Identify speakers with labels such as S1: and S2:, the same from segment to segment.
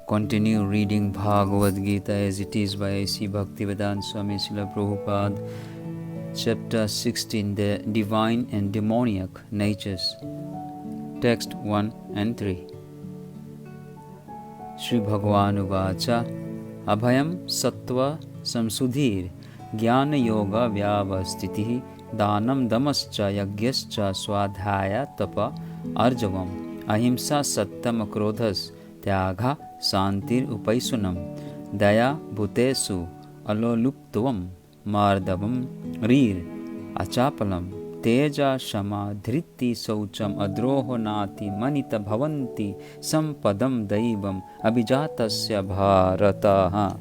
S1: continue reading Bhagavad Gita as it is by A.C. Bhaktivedanta Swami Srila Prabhupada, Chapter 16, The Divine and Demoniac Natures. Text 1 and 3. Shri Bhagavan Uvacha Abhayam Sattva Samsudhir Jnana Yoga Vyavastitihi Danam Damascha Yagyascha Swadhyaya Tapa Arjavam Ahimsa Sattam Akrodhas Tyagha Santir Upaisunam Daya Bhutesu Aloluptvam Mardavam Rir Achapalam Teja Shama Dhritti Saucham Adroho Nati Manita Bhavanti Sampadam Daivam Abhijatasya Bharataha.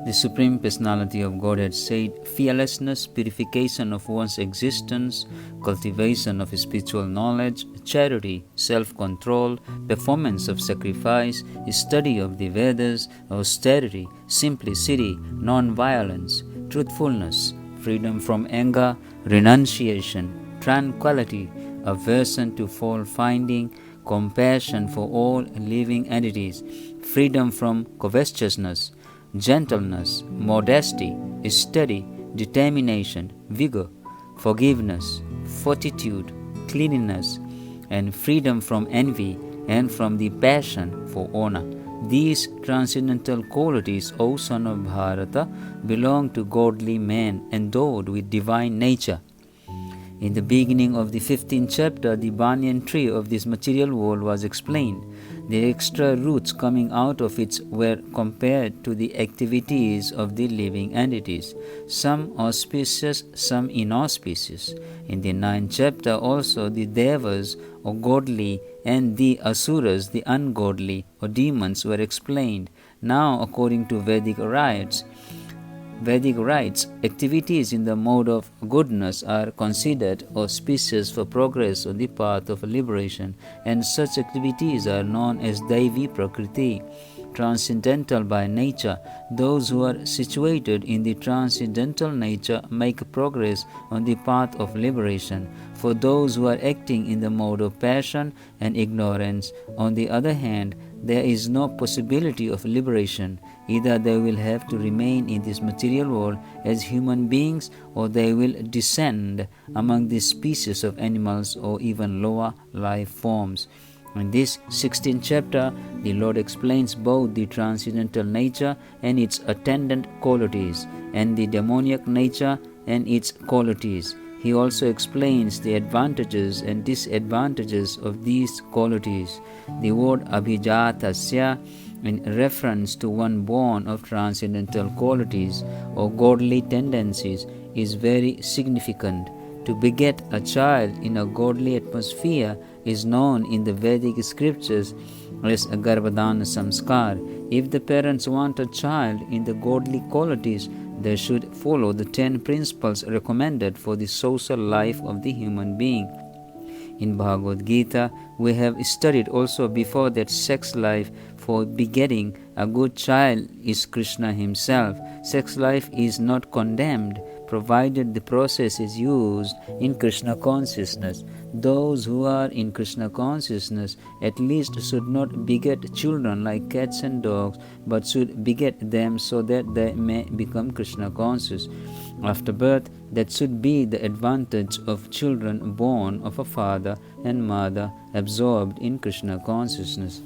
S1: The Supreme Personality of Godhead said, fearlessness, purification of one's existence, cultivation of spiritual knowledge, charity, self-control, performance of sacrifice, study of the Vedas, austerity, simplicity, non-violence, truthfulness, freedom from anger, renunciation, tranquility, aversion to fault-finding, compassion for all living entities, freedom from covetousness, gentleness, modesty, steady, determination, vigor, forgiveness, fortitude, cleanliness, and freedom from envy and from the passion for honor. These transcendental qualities, O son of Bharata, belong to godly men endowed with divine nature. In the beginning of the 15th chapter, the banyan tree of this material world was explained. The extra roots coming out of it were compared to the activities of the living entities, some auspicious, some inauspicious. In the 9th chapter also, the devas, or godly, and the asuras, the ungodly, or demons, were explained. Now, according to Vedic rites, activities in the mode of goodness are considered auspicious for progress on the path of liberation, and such activities are known as Daivi Prakriti, transcendental by nature. Those who are situated in the transcendental nature make progress on the path of liberation. For those who are acting in the mode of passion and ignorance, on the other hand, there is no possibility of liberation. Either they will have to remain in this material world as human beings, or they will descend among the species of animals or even lower life forms. In this 16th chapter, the Lord explains both the transcendental nature and its attendant qualities, and the demoniac nature and its qualities. He also explains the advantages and disadvantages of these qualities. The word Abhijatasya, in reference to one born of transcendental qualities or godly tendencies, is very significant. To beget a child in a godly atmosphere is known in the Vedic scriptures as a Garbhadana Samskar. If the parents want a child in the godly qualities, they should follow the 10 principles recommended for the social life of the human being. In Bhagavad Gita, we have studied also before that sex life for begetting a good child is Krishna himself. Sex life is not condemned, provided the process is used in Krishna consciousness. Those who are in Krishna consciousness at least should not beget children like cats and dogs, but should beget them so that they may become Krishna conscious. After birth, that should be the advantage of children born of a father and mother absorbed in Krishna consciousness.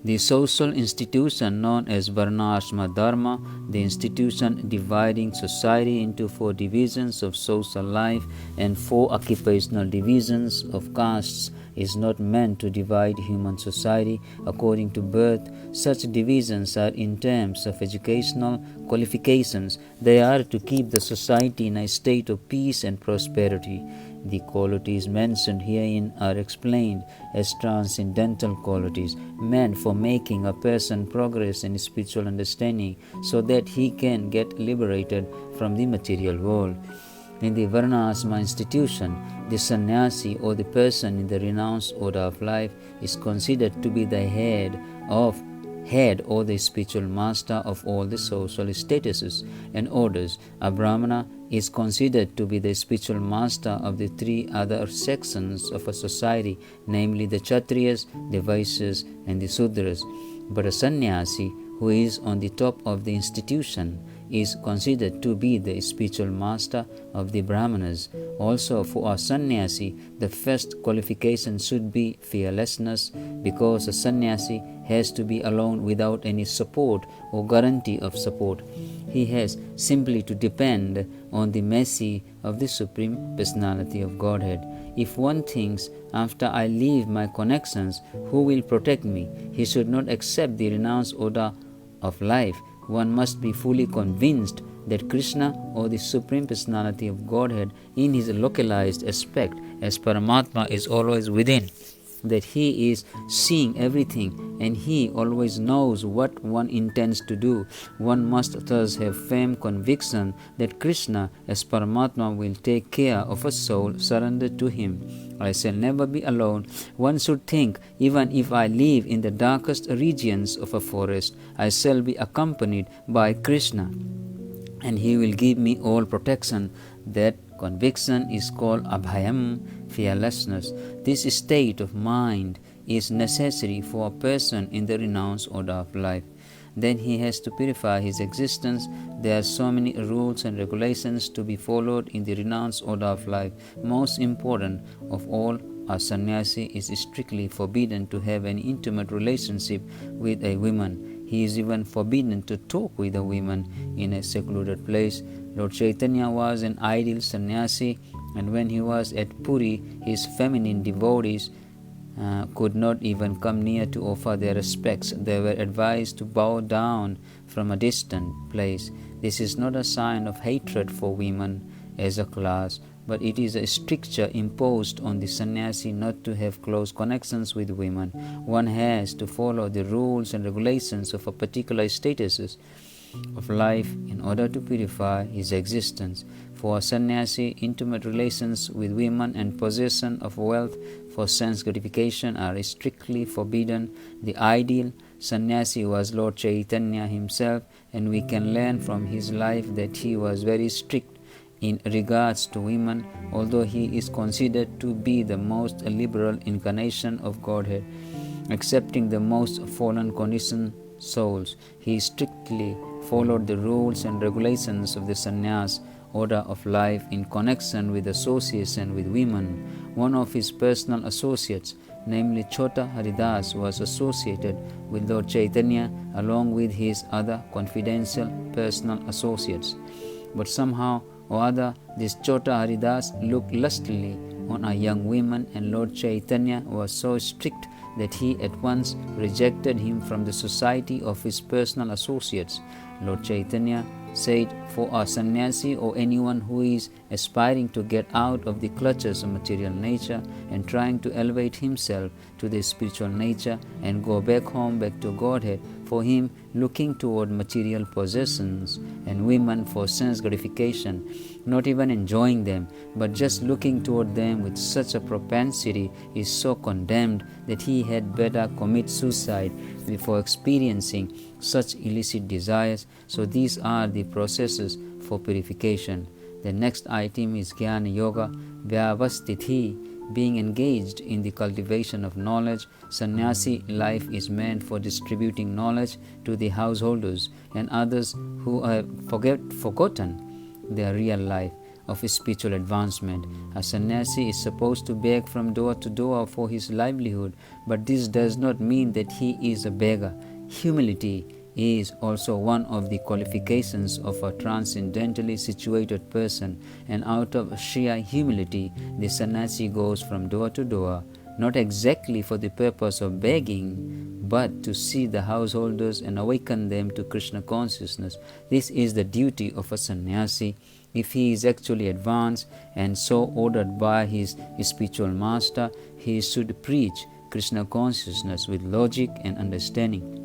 S1: The social institution known as Varnashma Dharma, the institution dividing society into 4 divisions of social life and 4 occupational divisions of castes, is not meant to divide human society according to birth. Such divisions are in terms of educational qualifications. They are to keep the society in a state of peace and prosperity. The qualities mentioned herein are explained as transcendental qualities, meant for making a person progress in spiritual understanding so that he can get liberated from the material world. In the Varnashma institution, the sannyasi or the person in the renounced order of life is considered to be the head of head or the spiritual master of all the social statuses and orders. A Brahmana is considered to be the spiritual master of the three other sections of a society, namely the Kshatriyas, the Vaishyas, and the Sudras. But a sannyasi, who is on the top of the institution, is considered to be the spiritual master of the Brahmanas. Also, for a sannyasi, the first qualification should be fearlessness, because a sannyasi has to be alone without any support or guarantee of support. He has simply to depend on the mercy of the Supreme Personality of Godhead. If one thinks, after I leave my connections, who will protect me? He should not accept the renounced order of life. One must be fully convinced that Krishna, or the Supreme Personality of Godhead, in his localized aspect as Paramatma, is always within, that he is seeing everything and he always knows what one intends to do. One must thus have firm conviction that Krishna as Paramatma will take care of a soul surrendered to him. I shall never be alone. One should think, even if I live in the darkest regions of a forest, I shall be accompanied by Krishna, and he will give me all protection. That conviction is called abhayam, fearlessness. This state of mind is necessary for a person in the renounced order of life. Then he has to purify his existence. There are so many rules and regulations to be followed in the renounced order of life. Most important of all, a sannyasi is strictly forbidden to have an intimate relationship with a woman. He is even forbidden to talk with a woman in a secluded place. Lord Chaitanya was an ideal sannyasi, and when he was at Puri, his feminine devotees could not even come near to offer their respects. They were advised to bow down from a distant place. This is not a sign of hatred for women as a class, but it is a stricture imposed on the sannyasi not to have close connections with women. One has to follow the rules and regulations of a particular status of life in order to purify his existence. For a sannyasi, intimate relations with women and possession of wealth for sense gratification are strictly forbidden. The ideal sannyasi was Lord Chaitanya himself, and we can learn from his life that he was very strict in regards to women, although he is considered to be the most liberal incarnation of Godhead. Accepting the most fallen conditioned souls, he strictly followed the rules and regulations of the sannyas order of life in connection with association with women. One of his personal associates, namely Chota Haridas, was associated with Lord Chaitanya along with his other confidential personal associates. But somehow or other, this Chota Haridas looked lustily on a young woman, and Lord Chaitanya was so strict that he at once rejected him from the society of his personal associates. Lord Chaitanya said, for a sannyasi or anyone who is aspiring to get out of the clutches of material nature and trying to elevate himself to the spiritual nature and go back home, back to Godhead, for him looking toward material possessions and women for sense gratification, not even enjoying them, but just looking toward them with such a propensity, is so condemned that he had better commit suicide before experiencing such illicit desires. So these are the processes for purification. The next item is Jnana Yoga, Vyavasthithi. Being engaged in the cultivation of knowledge, sannyasi life is meant for distributing knowledge to the householders and others who have forgotten their real life of spiritual advancement. A sannyasi is supposed to beg from door to door for his livelihood, but this does not mean that he is a beggar. Humility is also one of the qualifications of a transcendentally situated person, and out of sheer humility the sannyasi goes from door to door, not exactly for the purpose of begging, but to see the householders and awaken them to Krishna consciousness. This is the duty of a sannyasi. If he is actually advanced and so ordered by his spiritual master, he should preach Krishna consciousness with logic and understanding.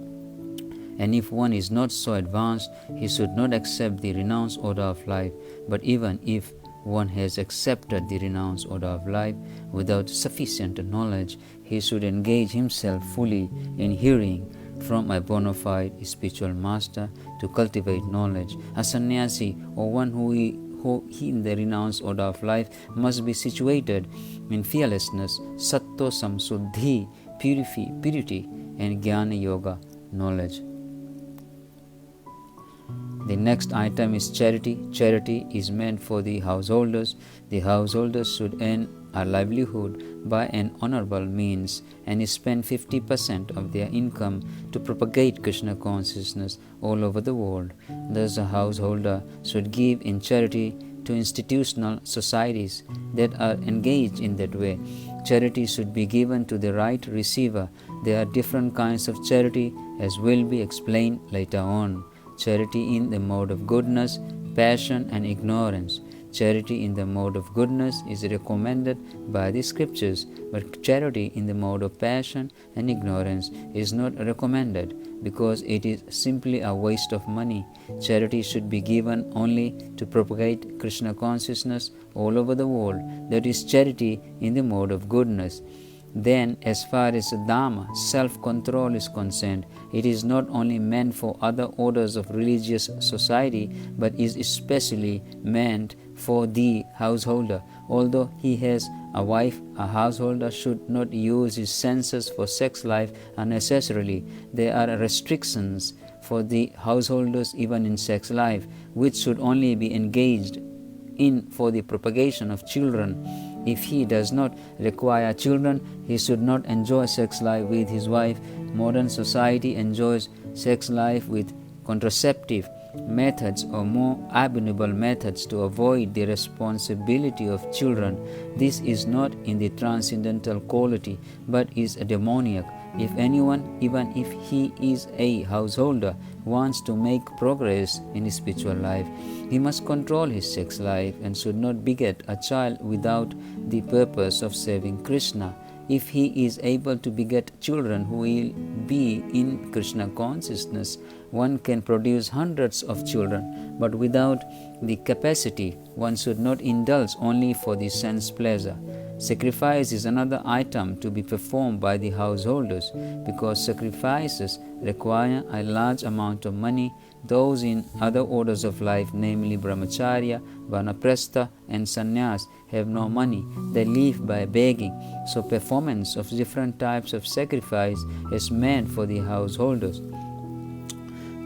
S1: And if one is not so advanced, he should not accept the renounced order of life. But even if one has accepted the renounced order of life without sufficient knowledge, he should engage himself fully in hearing from a bona fide spiritual master to cultivate knowledge. A sannyasi, or one who in the renounced order of life, must be situated in fearlessness, sattva samsuddhi, purity, and jnana yoga, knowledge. The next item is charity. Charity is meant for the householders. The householders should earn a livelihood by an honorable means and spend 50% of their income to propagate Krishna consciousness all over the world. Thus, a householder should give in charity to institutional societies that are engaged in that way. Charity should be given to the right receiver. There are different kinds of charity, as will be explained later on. Charity in the mode of goodness, passion, and ignorance. Charity in the mode of goodness is recommended by the scriptures, but charity in the mode of passion and ignorance is not recommended because it is simply a waste of money. Charity should be given only to propagate Krishna consciousness all over the world. That is charity in the mode of goodness. Then, as far as Dhamma, self-control is concerned, it is not only meant for other orders of religious society, but is especially meant for the householder. Although he has a wife, a householder should not use his senses for sex life unnecessarily. There are restrictions for the householders even in sex life, which should only be engaged in for the propagation of children. If he does not require children, he should not enjoy sex life with his wife. Modern society enjoys sex life with contraceptive methods or more abominable methods to avoid the responsibility of children. This is not in the transcendental quality, but is a demoniac. If anyone, even if he is a householder, wants to make progress in his spiritual life, he must control his sex life and should not beget a child without the purpose of serving Krishna. If he is able to beget children who will be in Krishna consciousness, one can produce hundreds of children, but without the capacity, one should not indulge only for the sense pleasure. Sacrifice is another item to be performed by the householders, because sacrifices require a large amount of money. Those in other orders of life, namely brahmacharya, vanaprastha, and sannyas, have no money. They live by begging. So performance of different types of sacrifice is meant for the householders.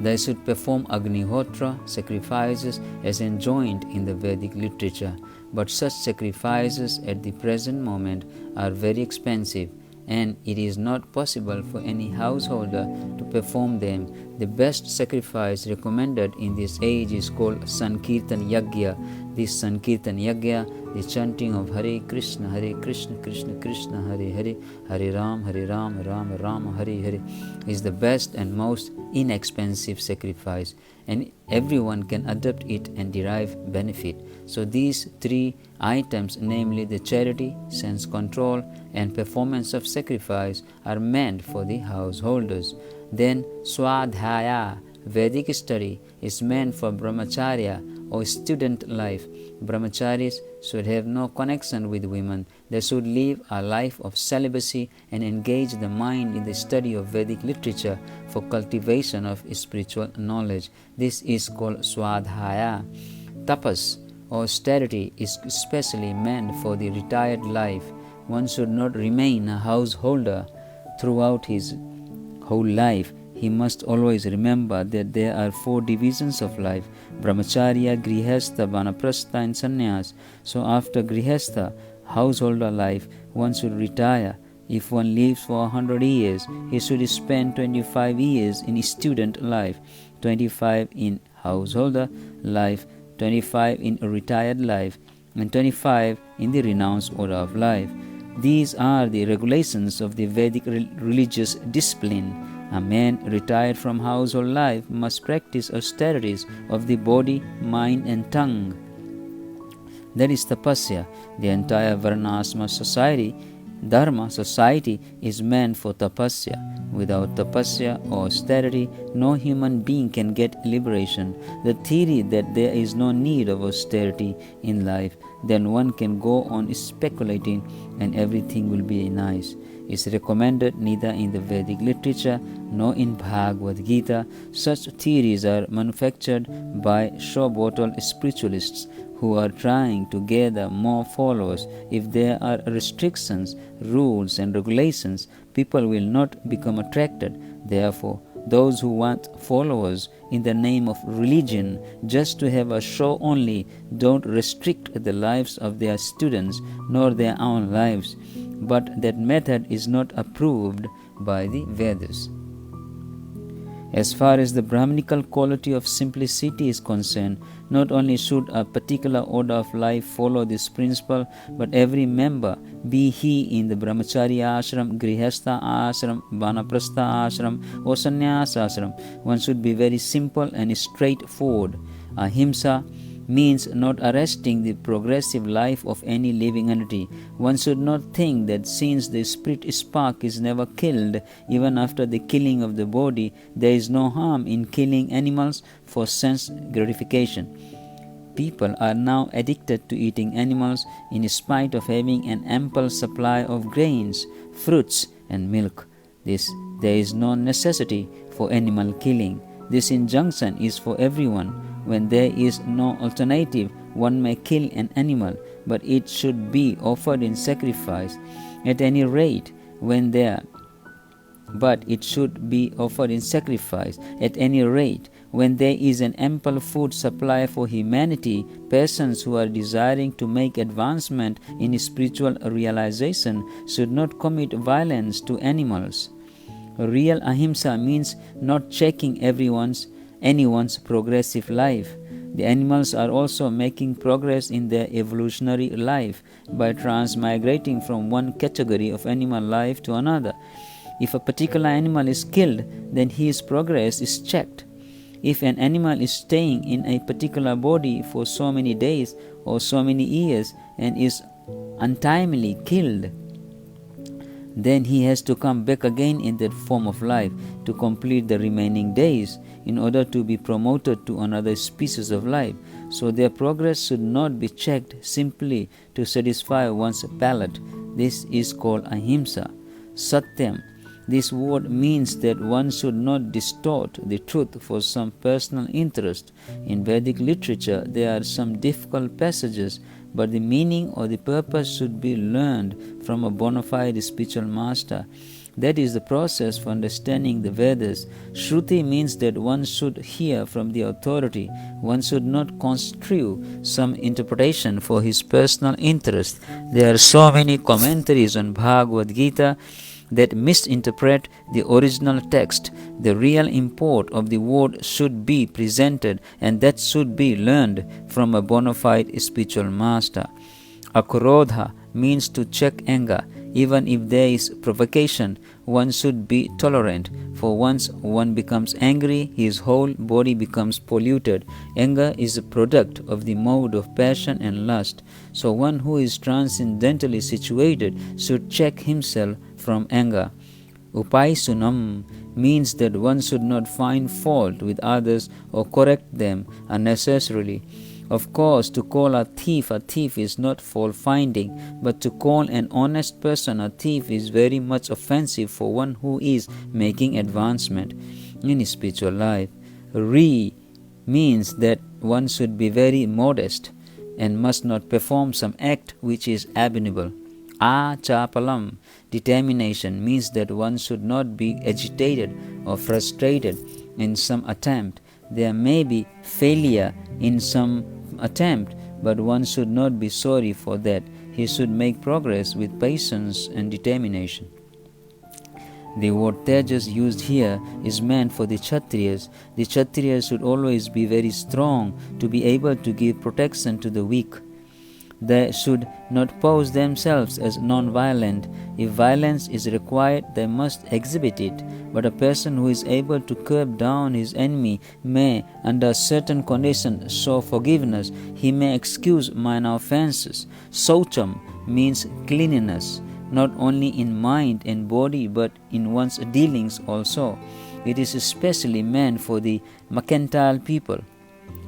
S1: They should perform Agnihotra sacrifices as enjoined in the Vedic literature, but such sacrifices at the present moment are very expensive, and it is not possible for any householder to perform them. The best sacrifice recommended in this age is called Sankirtan Yagya. This Sankirtan Yagya, the chanting of Hare Krishna, Krishna Krishna, Hare Hare, Hare Ram, Ram Ram, Hare Hare, is the best and most inexpensive sacrifice, and everyone can adopt it and derive benefit. So these three items, namely the charity, sense control, and performance of sacrifice, are meant for the householders. Then Swadhyaya, Vedic study, is meant for brahmacharya or student life. Brahmacharis should have no connection with women. They should live a life of celibacy and engage the mind in the study of Vedic literature for cultivation of spiritual knowledge. This is called Swadhyaya. Tapas or austerity is especially meant for the retired life. One should not remain a householder throughout his whole life. He must always remember that there are 4 divisions of life: brahmacharya, grihastha, vanaprastha, and sannyas. So after grihastha, householder life, one should retire. If one lives for 100 years, he should spend 25 years in student life, 25 in householder life, 25 in retired life, and 25 in the renounced order of life. These are the regulations of the Vedic religious discipline. A man retired from household life must practice austerities of the body, mind, and tongue. That is tapasya. The entire Varnasma society, Dharma society, is meant for tapasya. Without tapasya or austerity, no human being can get liberation. The theory that there is no need of austerity in life, then one can go on speculating and everything will be nice. is recommended neither in the Vedic literature nor in Bhagavad Gita. Such theories are manufactured by show-bottle spiritualists who are trying to gather more followers. If there are restrictions, rules and regulations, people will not become attracted. Therefore, those who want followers in the name of religion just to have a show only don't restrict the lives of their students nor their own lives. But that method is not approved by the Vedas. As far as the Brahminical quality of simplicity is concerned, not only should a particular order of life follow this principle, but every member, be he in the Brahmacharya ashram, Grihastha ashram, Vanaprastha ashram or Sannyasa ashram, one should be very simple and straightforward. Ahimsa means not arresting the progressive life of any living entity. One should not think that since the spirit spark is never killed, even after the killing of the body, there is no harm in killing animals for sense gratification. People are now addicted to eating animals in spite of having an ample supply of grains, fruits and milk. There is no necessity for animal killing. This injunction is for everyone. When there is no alternative, one may kill an animal, but it should be offered in sacrifice. At any rate, when there is an ample food supply for humanity, persons who are desiring to make advancement in spiritual realization should not commit violence to animals. Real ahimsa means not checking anyone's progressive life. The animals are also making progress in their evolutionary life by transmigrating from one category of animal life to another. If a particular animal is killed, then his progress is checked. If an animal is staying in a particular body for so many days or so many years and is untimely killed, then he has to come back again in that form of life to complete the remaining days in order to be promoted to another species of life. So their progress should not be checked simply to satisfy one's palate. This is called ahimsa. Satyam. This word means that one should not distort the truth for some personal interest. In Vedic literature, there are some difficult passages, but the meaning or the purpose should be learned from a bona fide spiritual master. That is the process for understanding the Vedas. Shruti means that one should hear from the authority. One should not construe some interpretation for his personal interest. There are so many commentaries on Bhagavad Gita that misinterpret the original text. The real import of the word should be presented, and that should be learned from a bona fide spiritual master. Akrodha means to check anger. Even if there is provocation, one should be tolerant, for once one becomes angry, his whole body becomes polluted. Anger is a product of the mode of passion and lust. So one who is transcendentally situated should check himself from anger. Upaisunam means that one should not find fault with others or correct them unnecessarily. Of course, to call a thief is not fault-finding, but to call an honest person a thief is very much offensive for one who is making advancement in his spiritual life. Re means that one should be very modest and must not perform some act which is abominable. Achapalam, determination, means that one should not be agitated or frustrated in some attempt. There may be failure in some attempt, but one should not be sorry for that. He should make progress with patience and determination. The word Tejas used here is meant for the Kshatriyas. The Kshatriyas should always be very strong to be able to give protection to the weak. They should not pose themselves as non-violent. If violence is required, they must exhibit it. But a person who is able to curb down his enemy may, under certain conditions, show forgiveness. He may excuse minor offenses. Saucham means cleanliness, not only in mind and body, but in one's dealings also. It is especially meant for the mercantile people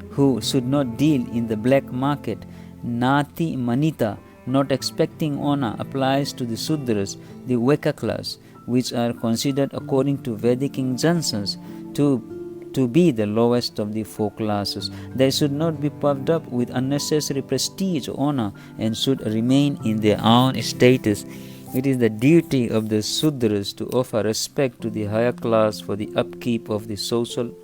S1: who should not deal in the black market. Nati manita not expecting honor applies to the Sudras, the Veka class, which are considered according to Vedic injunctions to be the lowest of the four classes. They should not be puffed up with unnecessary prestige or honor and should remain in their own status. It is the duty of the Sudras to offer respect to the higher class for the upkeep of the social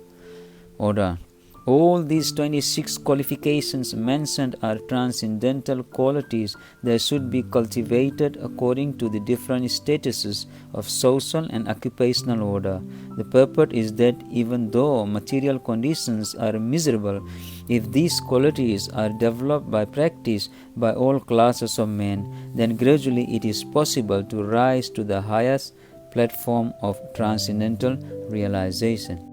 S1: order. All these 26 qualifications mentioned are transcendental qualities that should be cultivated according to the different statuses of social and occupational order. The purport is that even though material conditions are miserable, if these qualities are developed by practice by all classes of men, then gradually it is possible to rise to the highest platform of transcendental realization.